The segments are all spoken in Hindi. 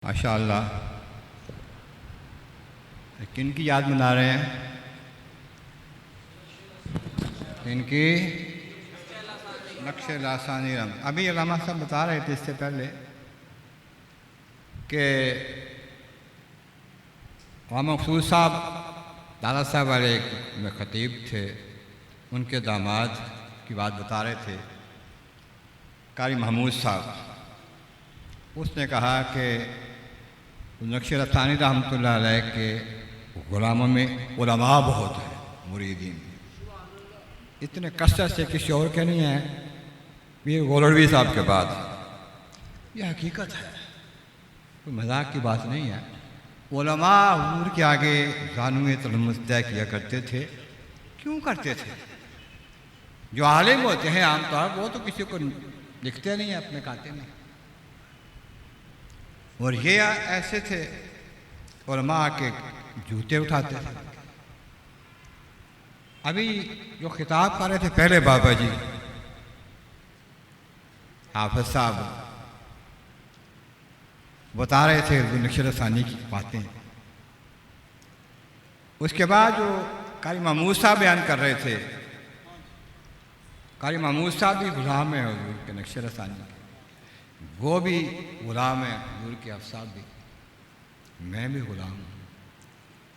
माशाअल्लाह। किन की याद मना रहे हैं? इनकी नक्शे लासानी रंग। अभी अल्लामा साहब बता रहे थे इससे पहले कि मकसूद साहब दादा साहब वाले में ख़तीब थे, उनके दामाद की बात बता रहे थे कारी महमूद साहब। उसने कहा कि नक्शे लासानी रहमतुल्लाह अलैह के ग़ुलामों में उलमा बहुत है, मुरीदीन इतने कसरत से किसी और के नहीं है, ये गोलड़वी साहब के बाद। ये हकीकत है, कोई मजाक की बात नहीं है। उलमा हुजूर के आगे ज़ानुए तलम्मुस तय किया करते थे। क्यों करते थे? जो आलिम होते हैं आमतौर वो तो किसी को लिखते नहीं है अपने खाते में, और ये ऐसे थे उलमा के जूते उठाते थे। अभी जो खिताब कर रहे थे पहले बाबा जी हाफिज साहब बता रहे थे नक्शे लासानी की बातें। उसके बाद जो कारी महमूद साहब बयान कर रहे थे, कारी महमूद साहब भी गुलाम है हुजूर के नक्शे लासानी के, वो भी गुलाम है हुजूर के अफसाब भी, मैं भी गुलाम हूँ।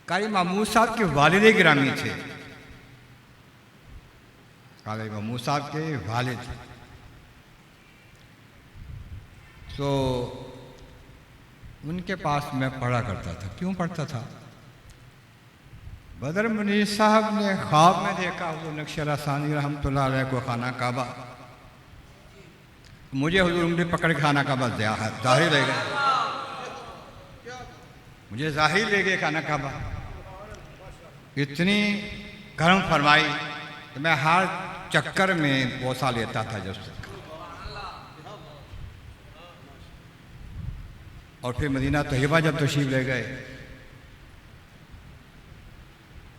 कारी महमूद साहब के वालिद गिरामी थे, कारी महमूद साहब के वालिद। तो उनके पास मैं पढ़ा करता था। क्यों पढ़ता था? बदर मुनीर साहब ने ख्वाब में देखा वो नक्शे लासानी रहमतुल्लाह अलैह को खाना काबा। मुझे हुजूर उंगली पकड़ के खाना काबा जाहिर ले गए, मुझे जाहिर ले गए खाना काबा। इतनी करम फरमाई कि मैं हर चक्कर में पोसा लेता था जब से। और फिर मदीना तैयबा जब तशरीफ ले गए,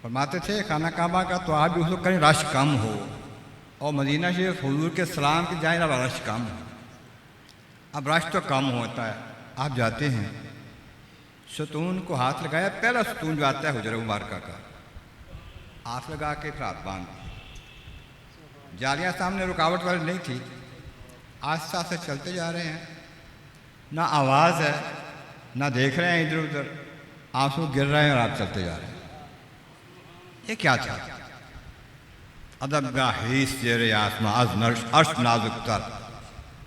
फरमाते थे खाना काबा का तो आप भी उसको करें रश कम हो, और मदीना शरीफ हुजूर के सलाम के जाए ना रश कम हो। अब रश तो कम होता है, आप जाते हैं सतून को हाथ लगाया, पहला सतून जो आता है हुजरा मुबारका का, हाथ लगा के फिर हाथ बांध दी। जालियाँ सामने रुकावट वाली नहीं थी, आस्ते आस्ते चलते जा रहे हैं, ना आवाज़ है ना देख रहे हैं इधर उधर, आंसू गिर रहे हैं और आप चलते जा रहे हैं। ये क्या था? अदब गाहीस जेरे आसमां अज अर्श नाजुक तर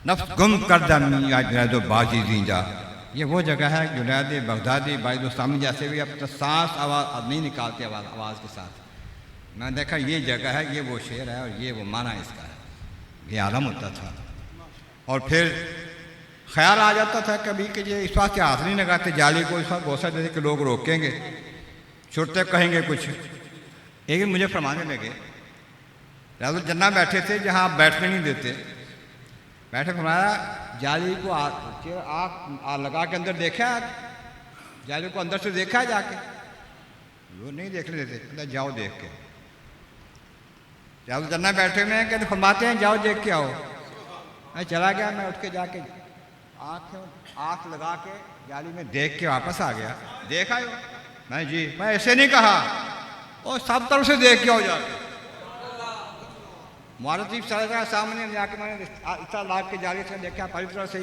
नफ्स गुम कर दमी आज दो बाजी दीजा। ये वो जगह है जुनैद बगदादी बाइदुस्तामी जैसे भी अब तो सांस आवाज़ नहीं निकालते आवाज़ के साथ। मैं देखा ये जगह है, ये वो शेर है और ये वो माना इसका है, ये आलम होता था। और फिर ख्याल आ जाता था कभी कि ये इस बात से हाथ नहीं लगाते जाली को, इस बात बहुत जैसे कि लोग रोकेंगे, छुट्टे कहेंगे कुछ। एक दिन मुझे फरमाने लगे, राजुल जन्ना बैठे थे जहाँ आप बैठने नहीं देते, बैठे फरमाया जाली को आग लगा के अंदर देखा, जाली को अंदर से देखा है जाके? वो नहीं देखने देते, जाओ देख के। राजुल जन्ना बैठे में कहते फरमाते हैं जाओ देख के आओ। मैं चला गया, मैं उठ के जाके आँख लगा के जाली में देख के वापस आ गया। देखा हो? मैं जी मैं ऐसे नहीं कहा, और सब तरफ से देख के आओ जाके। मुआरतीब सारे सामने जाके मैंने इतना लाग के जाली से देखा, पहली तरह से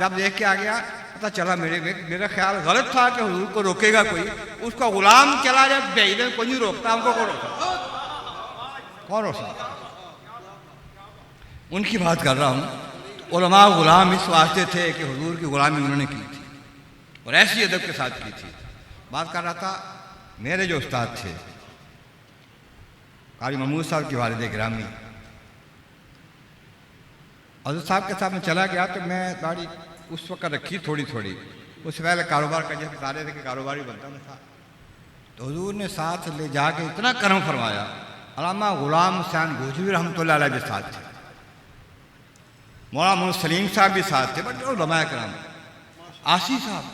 जब देख के आ गया पता चला मेरा ख्याल गलत था कि हुजूर को रोकेगा कोई, उसका गुलाम चला जाए बेईमान कोई नहीं रोकता, हमको कौन रोकता? कौन रोक सकता? उनकी बात कर रहा हूँ। उलमा गुलाम इस वास्ते थे कि हुजूर की गुलामी उन्होंने की थी और ऐसी अदब के साथ की थी। बात कर रहा था मेरे जो उस्ताद थे कारी महमूद साहब की वालिद गिरामी, हज़रत साहब के साथ में चला गया तो मैं दाढ़ी उस वक्त रखी थोड़ी थोड़ी, उससे पहले कारोबार का जैसे बता रहे थे कि कारोबारी बनता था। तो हुजूर ने साथ ले जाके इतना करम फरमाया। अल्लामा गुलाम हुसैन गोजवी रहमतुल्लाह अलैह भी साथ थे, मौलाना मोहम्मद सलीम साहब भी साथ थे, बड़े उलमा कराम, आसी साहब,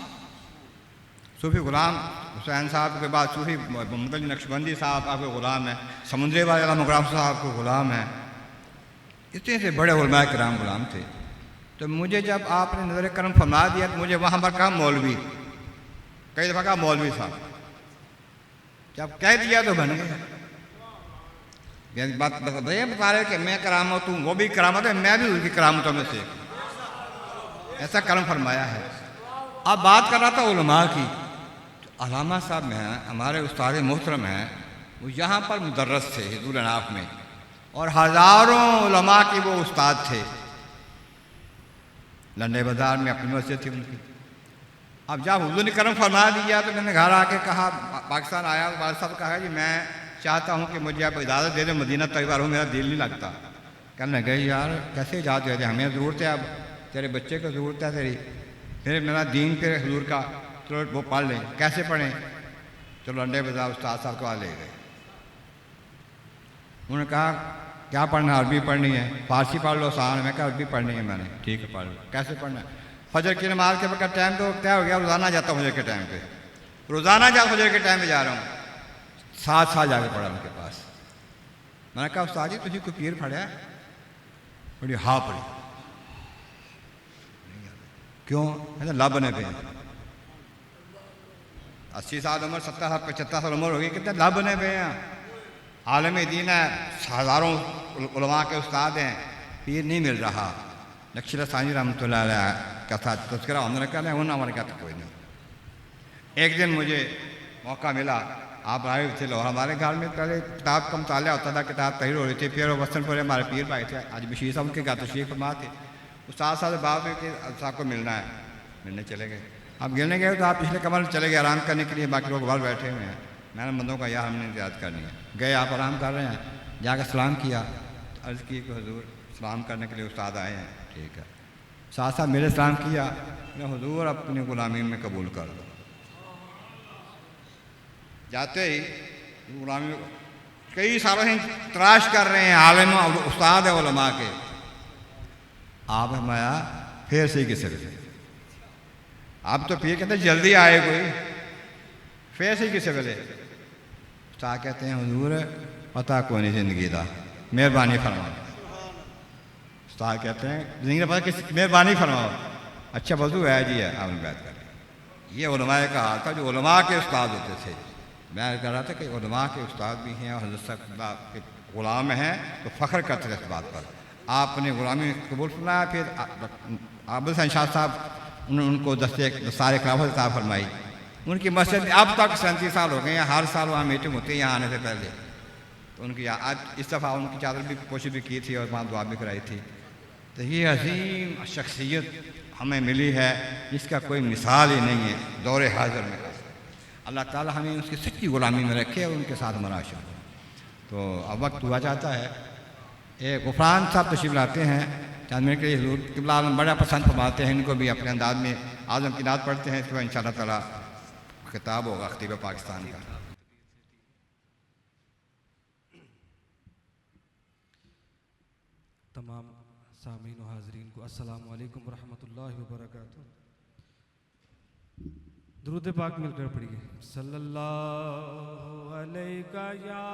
सूफी गुलाम हुसैन साहब के बाद सूफी मोहम्मद अली नक्शबंदी साहब आपके गुलाम है, समुद्री वाले मुकराम साहब को गुलाम है। इतने से बड़े उलमा कराम गुलाम थे। तो मुझे जब आपने नजर करम फरमा दिया तो मुझे वहाँ पर कहा मौलवी, कई दफ़ा कहा मौलवी साहब, जब कह दिया तो बन गया। बात बता रहे कि मैं करामत हूँ, वो भी करामत है, मैं भी उसकी करामतों में से, ऐसा करम फरमाया है। अब बात कर रहा था उलमा की, तो अलामा साहब हैं हमारे उस्ताद मोहतरम हैं, वो यहाँ पर मुदर्रस थे हिजुल अनाफ में, और हज़ारों उलमा के वो उस्ताद थे। लंडे बाज़ार में अपनी मस्जिद थी उनकी। अब जब हुज़ूर ने करम फरमा दिया तो मैंने घर आके कहा, पाकिस्तान आया तो वालिद साहब कहा कि मैं चाहता हूँ कि मुझे आप इजाज़त दे दें, मदीना तैयबा रहूँ, मेरा दिल नहीं लगता। कहने लगे यार कैसे इजाज़त दे दें, हमें ज़रूरत है, अब तेरे बच्चे को ज़रूरत है तेरी, फिर मेरा दीन पे हुज़ूर का, चलो वो पढ़ लें। कैसे पढ़ें? चलो लंडे बाज़ार उस्ताद साहब को आ ले गए। उन्होंने कहा क्या पढ़ना? अरबी पढ़नी है। फारसी पढ़ लो आसान है। मैं कहा अरबी पढ़नी है मैंने। ठीक है पढ़ लो। कैसे पढ़ना है? फजर की नमाज के वक्त टाइम तो क्या हो गया, रोज़ाना जाता हूँ फजर के टाइम पे, रोज़ाना जा फजर के टाइम पे जा रहा हूँ। 7 साल जाके पढ़ा उनके पास। मैंने कहा उस्ताद जी तुझे कोई पीर पढ़िया? बड़ी हाँ पढ़ी। क्यों? कहते ला बने पे 80 साल उम्र, 70 साल 75 साल उम्र हो गई, कितने ला बने पे हैं। आलम दीन है, हज़ारों उलमा के उस्ताद हैं, पीर नहीं मिल रहा। नक्शा सानी रहमतुल्लाह अलैह का था तज़किरा उन्होंने कहा नहीं हमारे क्या तो कोई नहीं। एक दिन मुझे मौका मिला, आप आए थे लोग हमारे घर में, पहले किताब का मुताला होता था, किताब तहरीर हो रही थी, फिर वसनपुर हमारे पीर भाई थे, आज बशीर साहब उनके घर तशरीफ़ फरमा थे। उस्ताद साहब बाद में कि साहब को मिलना है, मिलने चले गए। अब गिरने गए तो आप पिछले कमरे में चले गए आराम करने के लिए, बाकी लोग बाहर बैठे हुए हैं। मैंने बंदों का यार हमने याद करनी है। गए आप आराम कर रहे हैं, जाकर सलाम किया, अर्ज़ की कि हुज़ूर सलाम करने के लिए उस्ताद आए हैं। ठीक है। साथ साथ मेरे सलाम किया, मैं हुज़ूर अपनी ग़ुलामी में कबूल कर दो। जाते ही ग़ुलामी कई सालों से तलाश कर रहे हैं, आलिम उस्ताद है उलमा के। आप हमारा फिर से किसे आप तो फिर कहते जल्दी आए कोई, फिर से किसे बोले। उस्ताद कहते हैं हुज़ूर पता कोई नहीं ज़िंदगी का, मेहरबानी फरमाओ। उस्ताद कहते हैं ज़िंदगी का पता किस, मेहरबानी फरमाओ। अच्छा वज़ू है जी है, आपने बात कर ली। ये उलमा का हाल था, जो उलमा के उस्ताद होते थे। मैं कह रहा था कि उलमा के उस्ताद भी हैं और हज़रत साहब के ग़ुलाम हैं, तो फ़ख्र करते थे इस बात पर। आपने ग़ुलामी कबूल फरमाया। फिर आबिद हसन शाह साहब उनको दस्तार खिलाफत अता फरमाई। उनकी मस्जिद अब तक 37 साल हो गए हैं, हर साल वहाँ मीटिंग होती है यहाँ आने से पहले। तो उनकी आज इस दफ़ा उनकी चादर भी कोशिश भी की थी और वहाँ दुआ भी कराई थी। तो ये अजीम शख्सियत हमें मिली है जिसका कोई मिसाल ही नहीं है दौरे हाज़िर में। अल्लाह ताला हमें उसकी सच्ची ग़ुलामी में रखे और उनके साथ मराशा। तो अब वक्त हुआ जाता है, एक गुफरान साहब तशरीफ़ लाते हैं चंद मिनट के लिए। हज़ूर क़िबला आलम बड़ा पसंद फरमाते हैं, इनको भी अपने अंदाज में आज़म की नात पढ़ते हैं। इसके बाद इंशाअल्लाह ताला खिताब होगा ख़तीब पाकिस्तान का। तमाम सामीन व हाज़रीन को अस्सलामु अलैकुम व रहमतुल्लाहि व बरकातुहू। दुरूद पाक मिलकर पढ़िए। सल्लल्लाहु अलैका या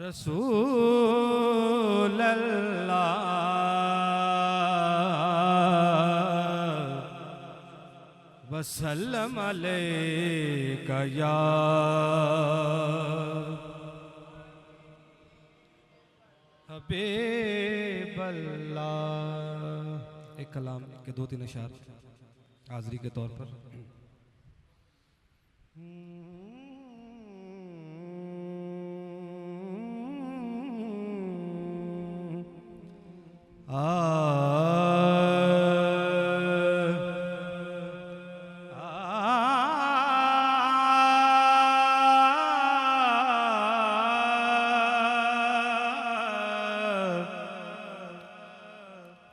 रसूल अल्लाह वसल्लम अलैका या हबीब अल्लाह। एक कलाम के 2-3 अशार हाज़री के तौर पर।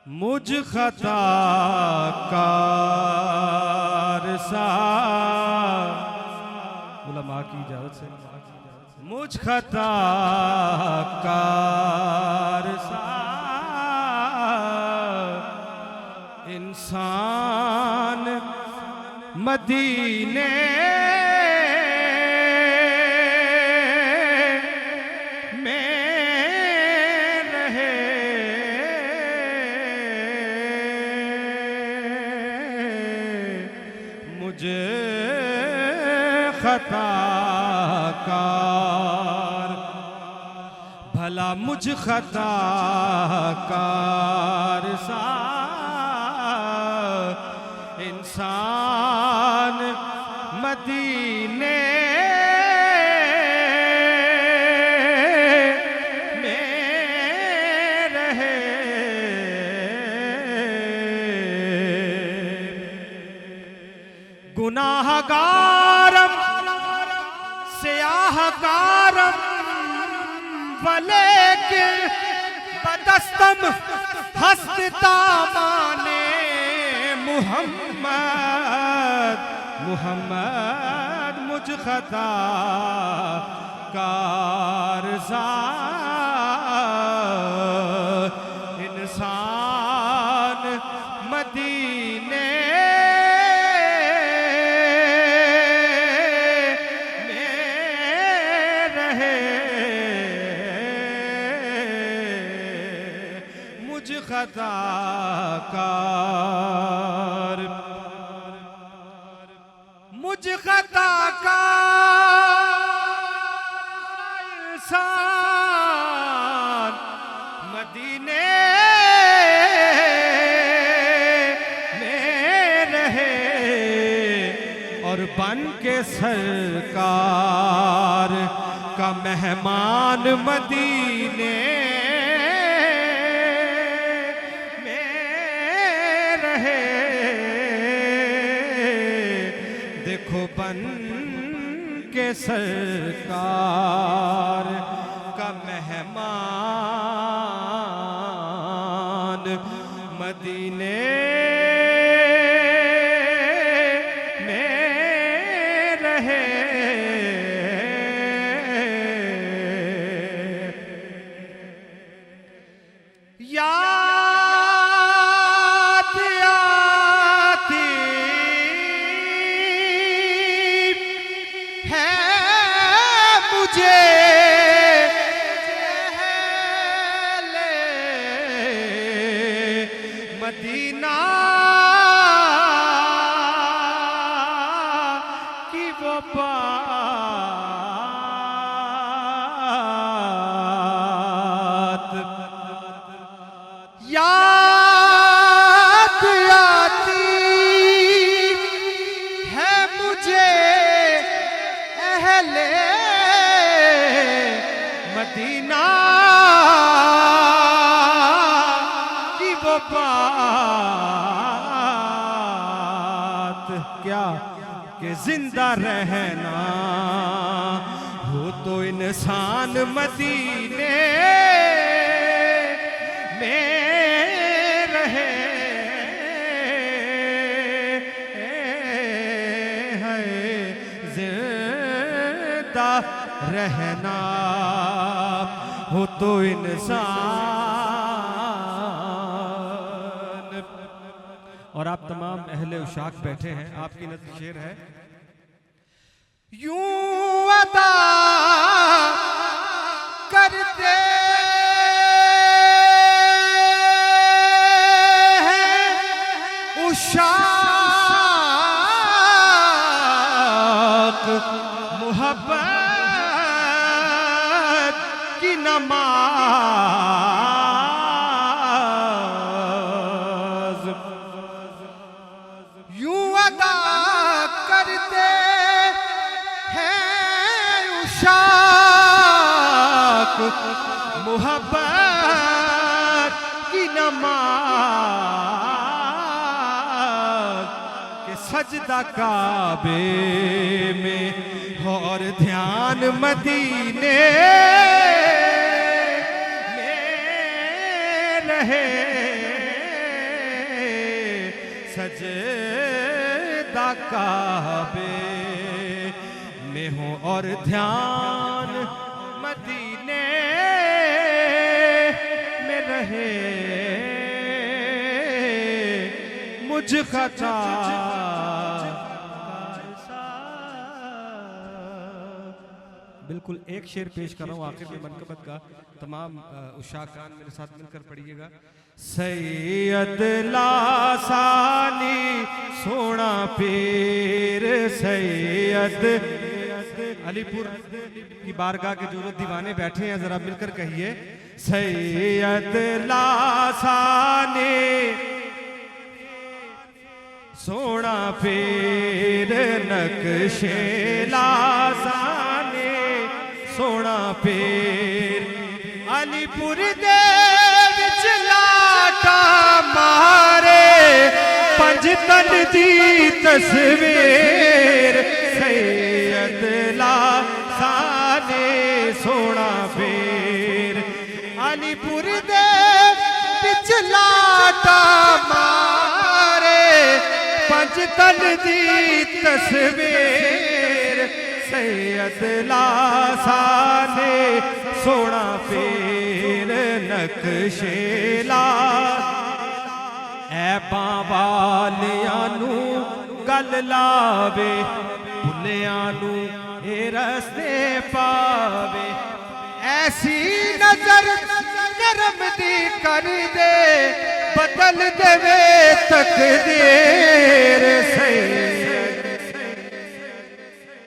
मुझ खताकार सा उलमा की इजाज़त से मुझ खताकार सा इंसान मदीने में मुझे खताकार, भला मुझ खताकार सा इंसान मदीने में रहे। गुनाहगारम स्याहकारम वलेकिन बदस्तम हस्ततामाने मुहम्मद मुहम्मद मुझ खता कारज़ा इंसान मदीने में रहे। मुझ खता कार, मुझ खता का इंसान मदीने में रहे और बन के सरकार का मेहमान मदीने में रहे। देखो बन के सरकार का मेहमान मदीने में रहे। याद आती है मुझे अहले मदीना की वो बात। याद आती है मुझे अहले मदीना की वो बात। क्या कि जिंदा रहना हो तो इंसान मदीने में रहे। है जिंदा रहना हो तो इंसान। और आप तमाम अहले उशाक बैठे हैं, आपकी नज़र शेर है। यूं अदा करते हैं उशाक मुहब्बत की नमाज। यूं अदा करते उशाक मुहब्बत की नमाज के सजदा काबे में और ध्यान मदीने में रहे। सजदा काबे में हो और ध्यान मदीने में रहे। मुझ खता बिल्कुल एक शेर पेश कर रहा हूँ आखिर में मनकबत का। तमाम उशाकान मेरे साथ मिलकर पढ़िएगा। सैयद लासानी सोना पीर सैयद अलीपुर की बारगाह के जो दीवाने बैठे हैं जरा मिलकर कहिए सैयद लासाने सोना पीर नक्शे लासाने सोना पीर अलीपुर दे विच लाटा मारे पंजतन दी तस्वीर सैयद लासाने सोना पीर अलीपुर दे विच लाटा मारे पंजतन दी तस्वीर सैयद लासाने सोना पीर नक्शे ला ऐबां वालियां नू गल लावे भुलियां नू ए रस्ते पावे ऐसी नजर करम दी कर दे बदल देवे तकदीर